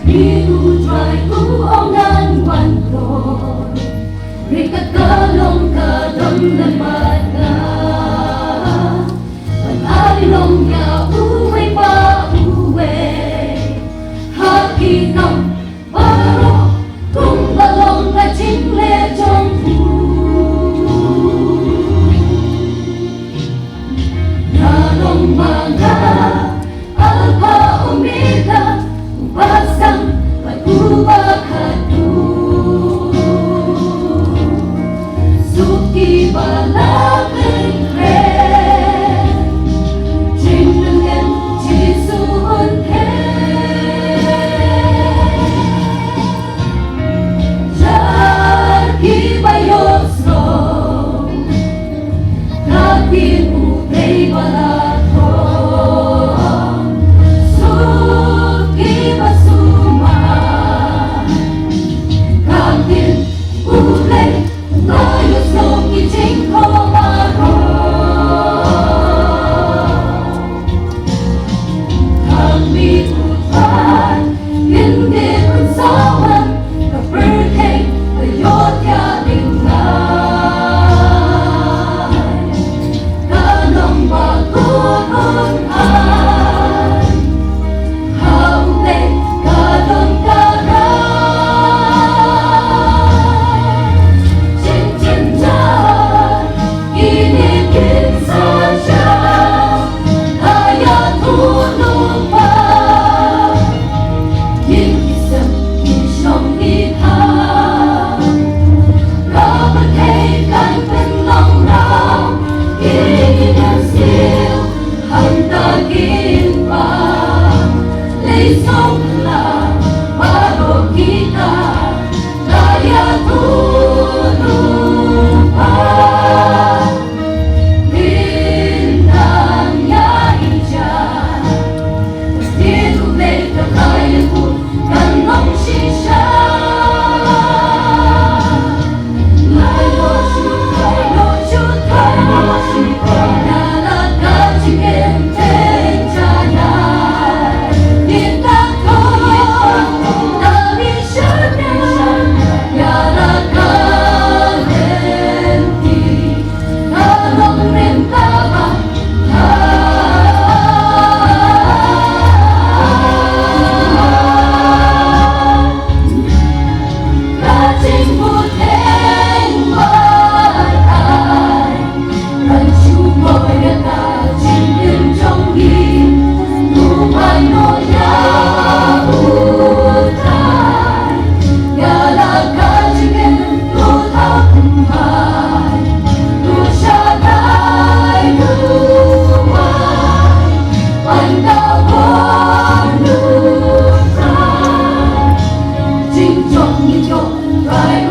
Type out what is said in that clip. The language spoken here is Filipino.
Ibu try ku ongan wanto Rika kalong kadam lemat na Panalong ya uwe pa uwe Haki nong baro Kung balong na jingle trong phu Nalong mga Alpha Omega Pasang pag-ubakadu Suki balakang kren Jindangan jisuhun Jarki bayosno Katin utay balako Suki basuma Katin utay Layos no kiching komaro Kami utay Hindi unsawan Ka-birthday Ayot ya lingay Kanong bagunon ay Haulay kadong karay Chin-chin-chan Inikin saja Kaya tulong pa Yung isang isyong ikaw Kapatay kan penlong raw Inasil Hantagin pa Lesong lang Bago kita Kaya tulong pa Bintang ya ijan Dito may kakaya ko Kanong shisha Layo shoot Nalakat chicken tenjanay Bintang ko Nalisyan Yarakan enti Kalong rentaba Kating puteng batay Ransyumoy na kaching yung jonggi Tumay no ya utay Yalag kaching tutaw kumbay Tusyanay lumay Pandawon lutay Jing jong ni jong Right